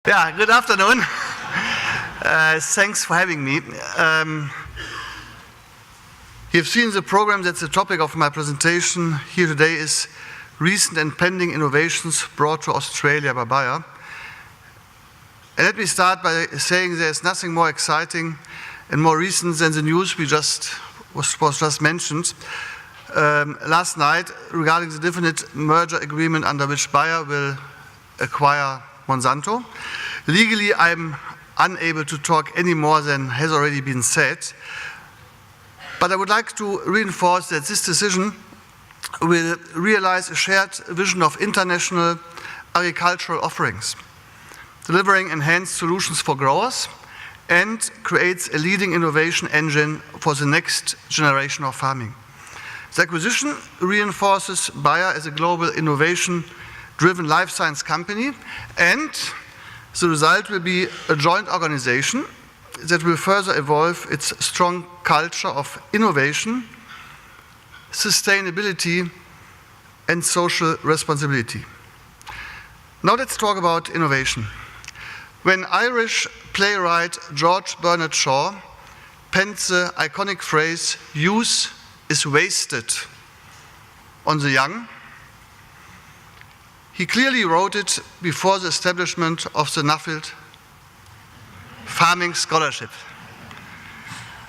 Yeah, good afternoon. Thanks for having me. You've seen the program. That's the topic of my presentation here today is recent and pending innovations brought to Australia by Bayer. And let me start by saying there's nothing more exciting and more recent than the news was just mentioned last night regarding the definite merger agreement under which Bayer will acquire Monsanto. Legally, I'm unable to talk any more than has already been said, but I would like to reinforce that this decision will realize a shared vision of international agricultural offerings, delivering enhanced solutions for growers, and creates a leading innovation engine for the next generation of farming. The acquisition reinforces Bayer as a global innovation-driven life science company, and the result will be a joint organization that will further evolve its strong culture of innovation, sustainability, and social responsibility. Now let's talk about innovation. When Irish playwright George Bernard Shaw penned the iconic phrase, "Youth is wasted on the young," he clearly wrote it before the establishment of the Nuffield Farming Scholarship.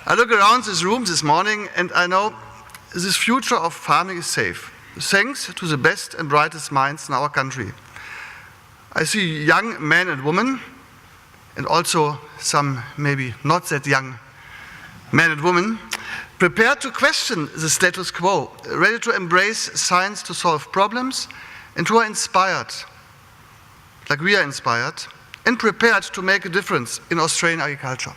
I look around this room this morning and I know this future of farming is safe, thanks to the best and brightest minds in our country. I see young men and women, and also some maybe not that young men and women, prepared to question the status quo, ready to embrace science to solve problems, and who are inspired, like we are inspired, and prepared to make a difference in Australian agriculture.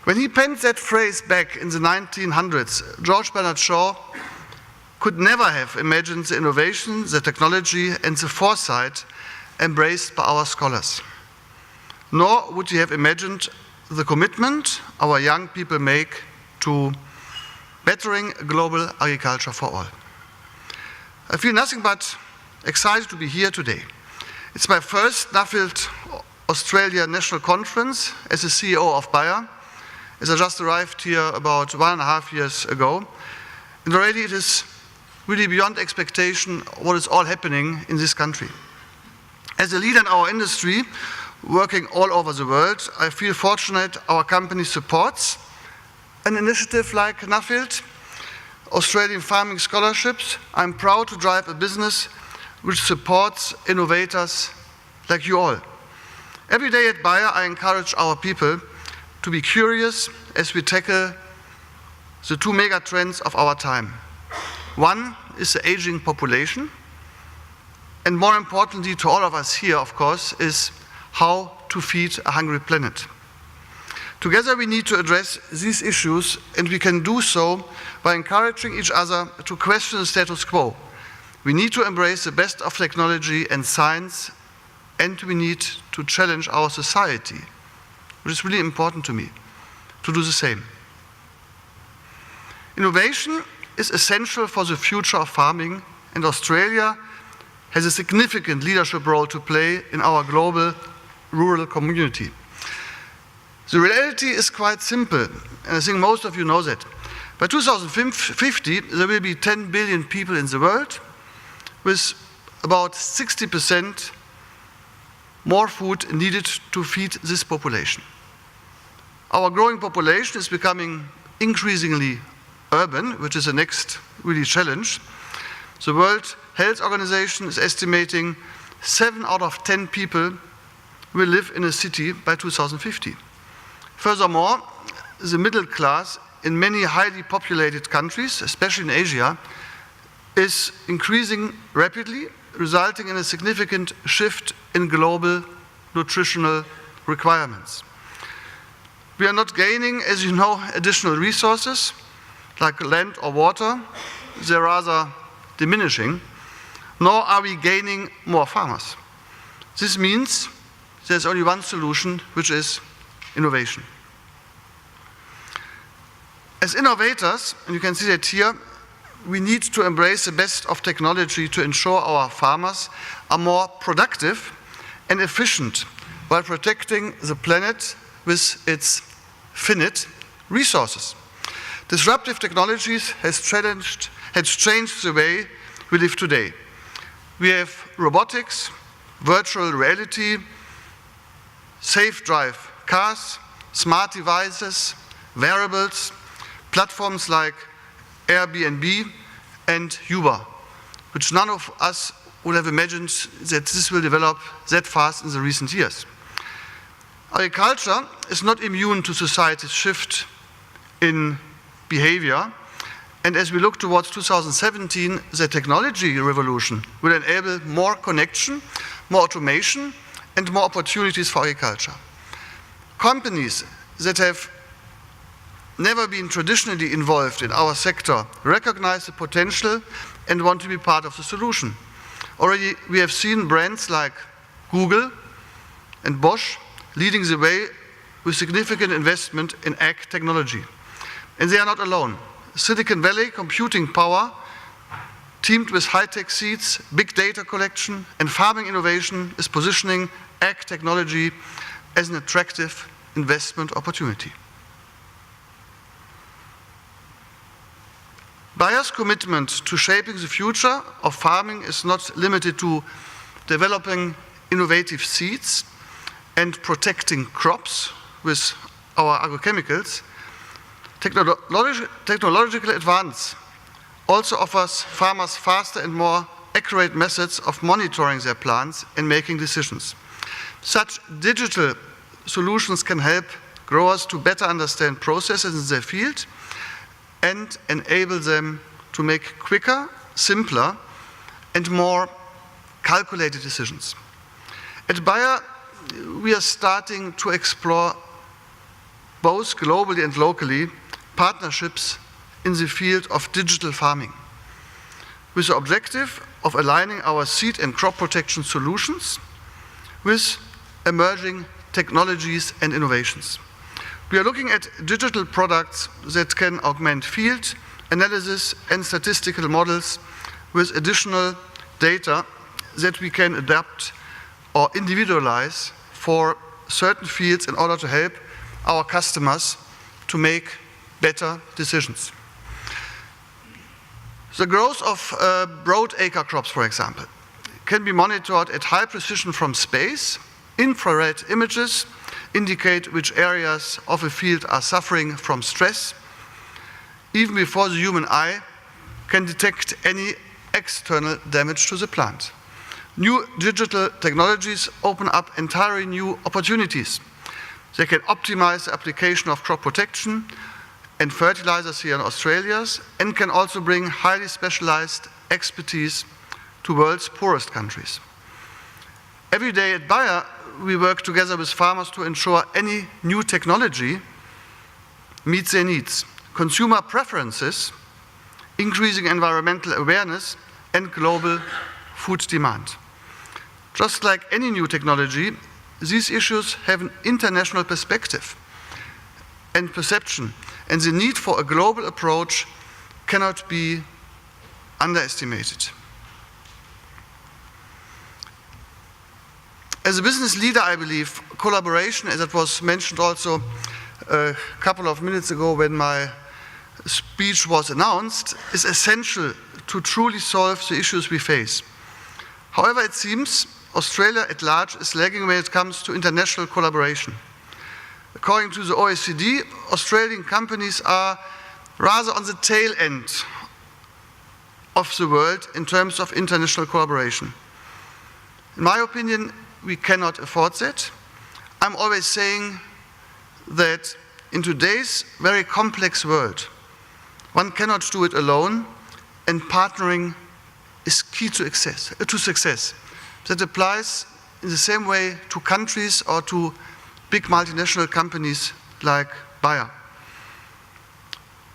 When he penned that phrase back in the 1900s, George Bernard Shaw could never have imagined the innovation, the technology, and the foresight embraced by our scholars. Nor would he have imagined the commitment our young people make to bettering global agriculture for all. I feel nothing but excited to be here today. It's my first Nuffield Australia National Conference as the CEO of Bayer, as I just arrived here about 1.5 years ago. And already it is really beyond expectation what is all happening in this country. As a leader in our industry, working all over the world, I feel fortunate our company supports an initiative like Nuffield Australian Farming Scholarships. I'm proud to drive a business which supports innovators like you all. Every day at Bayer, I encourage our people to be curious as we tackle the two mega trends of our time. One is the aging population, and more importantly to all of us here, of course, is how to feed a hungry planet. Together we need to address these issues, and we can do so by encouraging each other to question the status quo. We need to embrace the best of technology and science, and we need to challenge our society, which is really important to me, to do the same. Innovation is essential for the future of farming, and Australia has a significant leadership role to play in our global rural community. The reality is quite simple, and I think most of you know that. By 2050, there will be 10 billion people in the world, with about 60% more food needed to feed this population. Our growing population is becoming increasingly urban, which is the next really challenge. The World Health Organization is estimating 7 out of 10 people will live in a city by 2050. Furthermore, the middle class in many highly populated countries, especially in Asia, is increasing rapidly, resulting in a significant shift in global nutritional requirements. We are not gaining, as you know, additional resources like land or water. They're rather diminishing, nor are we gaining more farmers. This means there's only one solution, which is innovation. As innovators, and you can see that here, we need to embrace the best of technology to ensure our farmers are more productive and efficient while protecting the planet with its finite resources. Disruptive technologies has changed the way we live today. We have robotics, virtual reality, safe drive cars, smart devices, wearables, platforms like Airbnb and Uber, which none of us would have imagined that this will develop that fast in the recent years. Agriculture is not immune to society's shift in behavior, and as we look towards 2017, the technology revolution will enable more connection, more automation, and more opportunities for agriculture. Companies that have never been traditionally involved in our sector recognize the potential and want to be part of the solution. Already we have seen brands like Google and Bosch leading the way with significant investment in ag technology. And they are not alone. Silicon Valley computing power, teamed with high-tech seeds, big data collection, and farming innovation, is positioning ag technology as an attractive investment opportunity. Bayer's commitment to shaping the future of farming is not limited to developing innovative seeds and protecting crops with our agrochemicals. Technological advance also offers farmers faster and more accurate methods of monitoring their plants and making decisions. Such digital solutions can help growers to better understand processes in their field and enable them to make quicker, simpler, and more calculated decisions. At Bayer, we are starting to explore both globally and locally partnerships in the field of digital farming, with the objective of aligning our seed and crop protection solutions with emerging technologies and innovations. We are looking at digital products that can augment field analysis and statistical models with additional data that we can adapt or individualize for certain fields in order to help our customers to make better decisions. The growth of broadacre crops, for example, can be monitored at high precision from space. Infrared images indicate which areas of a field are suffering from stress, even before the human eye can detect any external damage to the plant. New digital technologies open up entirely new opportunities. They can optimize the application of crop protection and fertilizers here in Australia, and can also bring highly specialized expertise to the world's poorest countries. Every day at Bayer, we work together with farmers to ensure any new technology meets their needs, consumer preferences, increasing environmental awareness, and global food demand. Just like any new technology, these issues have an international perspective and perception, and the need for a global approach cannot be underestimated. As a business leader, I believe collaboration, as it was mentioned also a couple of minutes ago when my speech was announced, is essential to truly solve the issues we face. However, it seems Australia at large is lagging when it comes to international collaboration. According to the OECD, Australian companies are rather on the tail end of the world in terms of international collaboration. In my opinion, we cannot afford that. I'm always saying that in today's very complex world, one cannot do it alone, and partnering is key to success. That applies in the same way to countries or to big multinational companies like Bayer.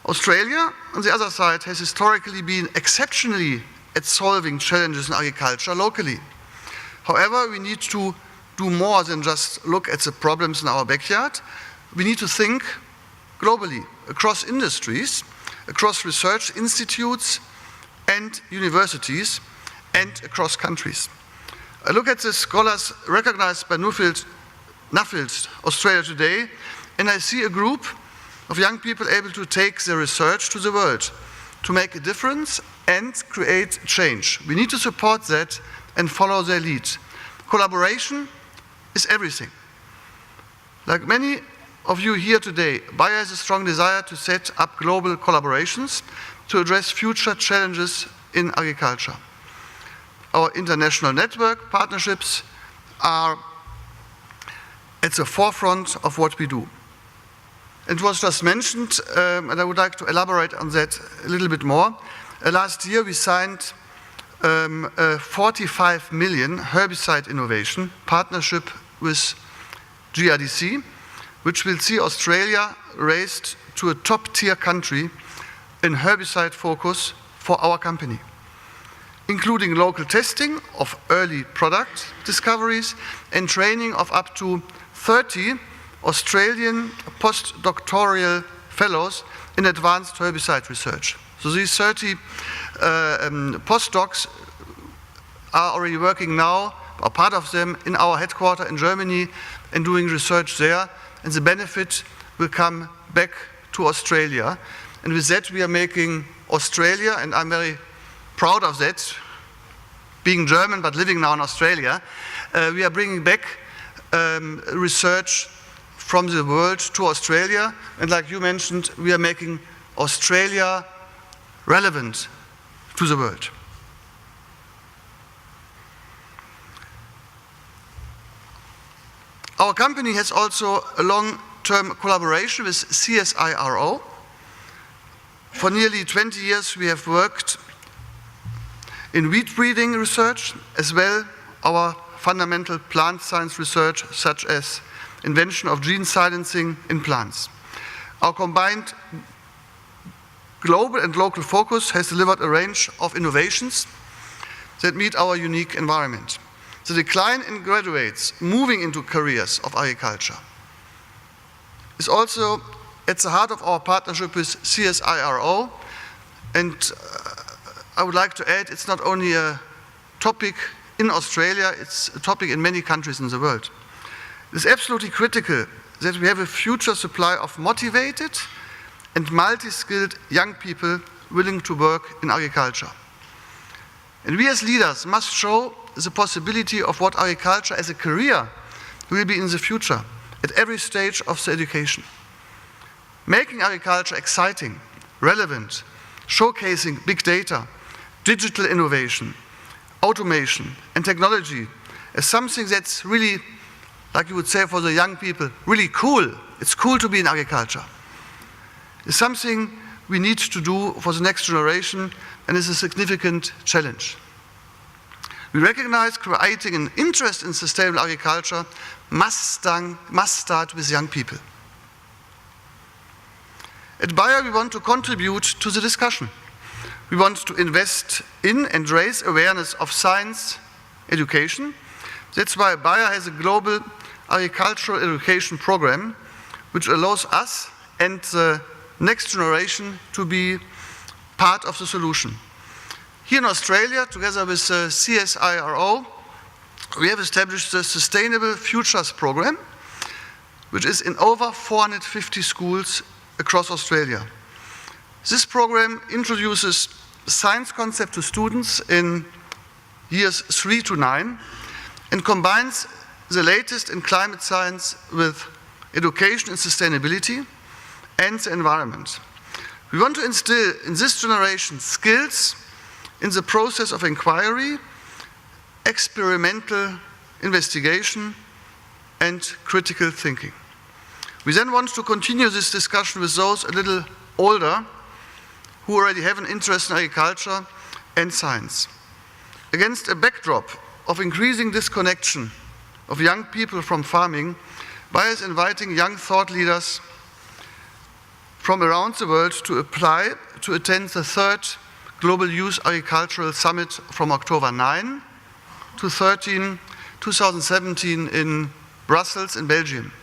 Australia, on the other side, has historically been exceptionally at solving challenges in agriculture locally. However, we need to do more than just look at the problems in our backyard. We need to think globally, across industries, across research institutes and universities, and across countries. I look at the scholars recognized by Nuffield Nuffield, Australia today, and I see a group of young people able to take their research to the world, to make a difference and create change. We need to support that and follow their lead. Collaboration is everything. Like many of you here today, Bayer has a strong desire to set up global collaborations to address future challenges in agriculture. Our international network partnerships are at the forefront of what we do. It was just mentioned, and I would like to elaborate on that a little bit more. Last year we signed a 45 million herbicide innovation partnership with GRDC, which will see Australia raised to a top-tier country in herbicide focus for our company, including local testing of early product discoveries and training of up to 30 Australian postdoctoral fellows in advanced herbicide research. So these 30 postdocs are already working now, or part of them, in our headquarters in Germany and doing research there, and the benefit will come back to Australia. And with that we are making Australia, and I'm very proud of that, being German but living now in Australia, we are bringing back research from the world to Australia, and like you mentioned, we are making Australia relevant to the world. Our company has also a long-term collaboration with CSIRO. For nearly 20 years we have worked in wheat breeding research, as well our fundamental plant science research, such as invention of gene silencing in plants. Our combined global and local focus has delivered a range of innovations that meet our unique environment. The decline in graduates moving into careers of agriculture is also at the heart of our partnership with CSIRO, and I would like to add, it's not only a topic in Australia, it's a topic in many countries in the world. It is absolutely critical that we have a future supply of motivated and multi-skilled young people willing to work in agriculture. And we as leaders must show the possibility of what agriculture as a career will be in the future at every stage of the education. Making agriculture exciting, relevant, showcasing big data, digital innovation, automation and technology as something that's really, like you would say for the young people, really cool. It's cool to be in agriculture. It's something we need to do for the next generation, and is a significant challenge. We recognize creating an interest in sustainable agriculture must start with young people. At Bayer, we want to contribute to the discussion. We want to invest in and raise awareness of science education. That's why Bayer has a global agricultural education program, which allows us and the next generation to be part of the solution. Here in Australia, together with CSIRO, we have established the Sustainable Futures program, which is in over 450 schools across Australia. This program introduces science concept to students in years 3 to 9 and combines the latest in climate science with education and sustainability and the environment. We want to instill in this generation skills in the process of inquiry, experimental investigation, and critical thinking. We then want to continue this discussion with those a little older who already have an interest in agriculture and science. Against a backdrop of increasing disconnection of young people from farming, Bayer is inviting young thought leaders from around the world to apply to attend the 3rd Global Youth Agricultural Summit from October 9 to 13, 2017 in Brussels in Belgium.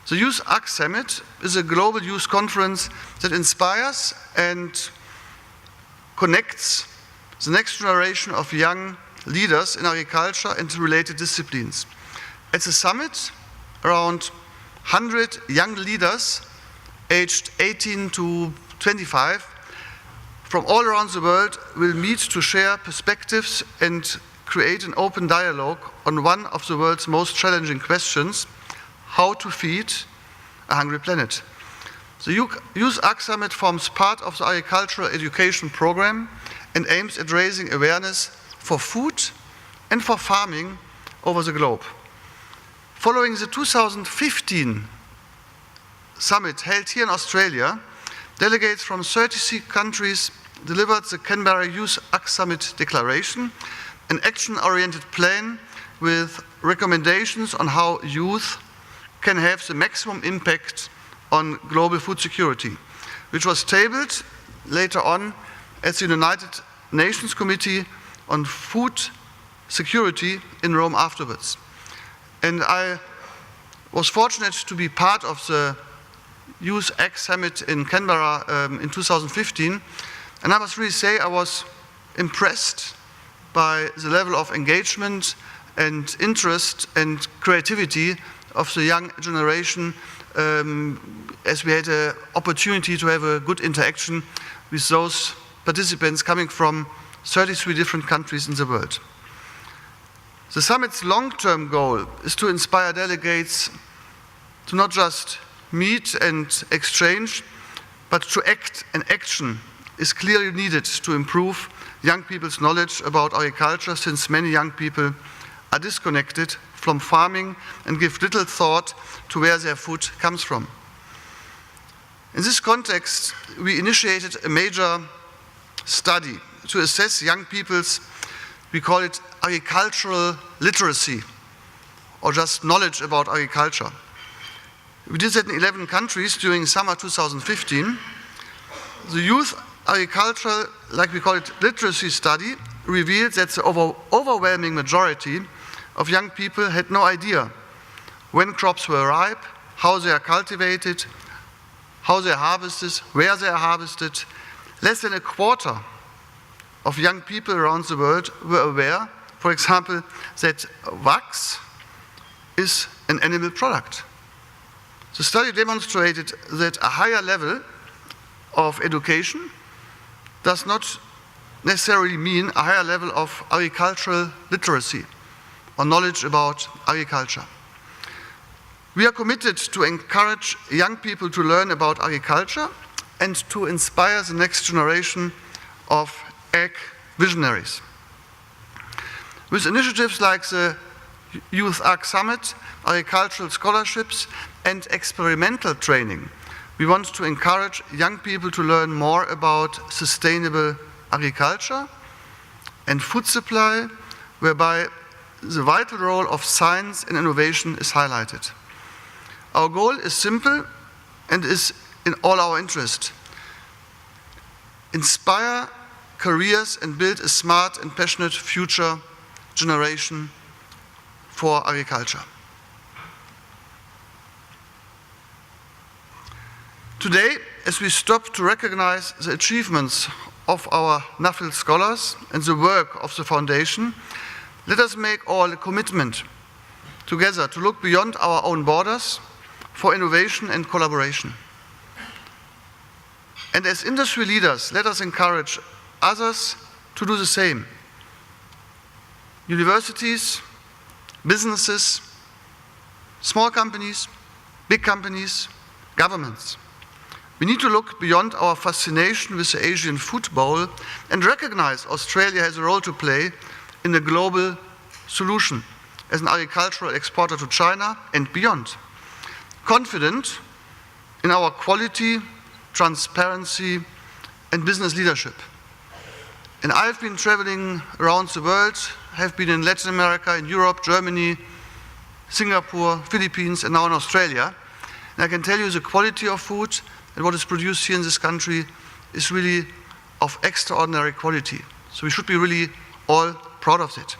The Youth Ag Summit is a global youth conference that inspires and connects the next generation of young leaders in agriculture and related disciplines. At the summit, around 100 young leaders aged 18 to 25 from all around the world will meet to share perspectives and create an open dialogue on one of the world's most challenging questions: how to feed a hungry planet. The Youth Ag Summit forms part of the agricultural education program and aims at raising awareness for food and for farming over the globe. Following the 2015 summit held here in Australia, delegates from 36 countries delivered the Canberra Youth Ag Summit Declaration, an action-oriented plan with recommendations on how youth can have the maximum impact on global food security, which was tabled later on at the United Nations Committee on Food Security in Rome afterwards. And I was fortunate to be part of the Youth Ag Summit in Canberra in 2015, and I must really say I was impressed by the level of engagement and interest and creativity of the young generation, as we had an opportunity to have a good interaction with those participants coming from 33 different countries in the world. The summit's long-term goal is to inspire delegates to not just meet and exchange, but to act, and action is clearly needed to improve young people's knowledge about agriculture, since many young people are disconnected from farming and give little thought to where their food comes from. In this context, we initiated a major study to assess young people's, we call it agricultural literacy, or just knowledge about agriculture. We did that in 11 countries during summer 2015. The youth agricultural, like we call it, literacy study revealed that the overwhelming majority of young people had no idea when crops were ripe, how they are cultivated, how they are harvested, where they are harvested. Less than a quarter of young people around the world were aware, for example, that wax is an animal product. The study demonstrated that a higher level of education does not necessarily mean a higher level of agricultural literacy or knowledge about agriculture. We are committed to encourage young people to learn about agriculture and to inspire the next generation of ag visionaries. With initiatives like the Youth Ag Summit, agricultural scholarships, and experimental training, we want to encourage young people to learn more about sustainable agriculture and food supply, whereby the vital role of science and innovation is highlighted. Our goal is simple and is in all our interest: inspire careers and build a smart and passionate future generation for agriculture. Today, as we stop to recognize the achievements of our NAFIL scholars and the work of the Foundation, let us make all a commitment together to look beyond our own borders for innovation and collaboration. And as industry leaders, let us encourage others to do the same. Universities, businesses, small companies, big companies, governments. We need to look beyond our fascination with the Asian food bowl and recognize Australia has a role to play in a global solution as an agricultural exporter to China and beyond. Confident in our quality, transparency, and business leadership. And I've been traveling around the world, have been in Latin America, in Europe, Germany, Singapore, Philippines, and now in Australia. And I can tell you the quality of food and what is produced here in this country is really of extraordinary quality. So we should be really all proud of it.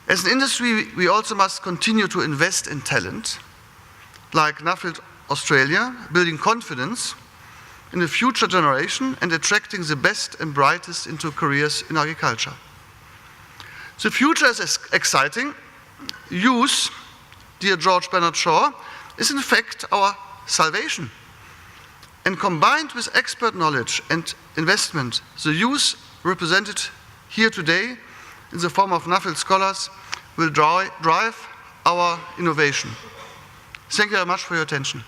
As an industry, we also must continue to invest in talent, like NAFIL Australia, building confidence in the future generation and attracting the best and brightest into careers in agriculture. The future is exciting. Youth dear George Bernard Shaw, is in fact our salvation. And combined with expert knowledge and investment, the youth represented here today in the form of Nuffield scholars will drive our innovation. Thank you very much for your attention.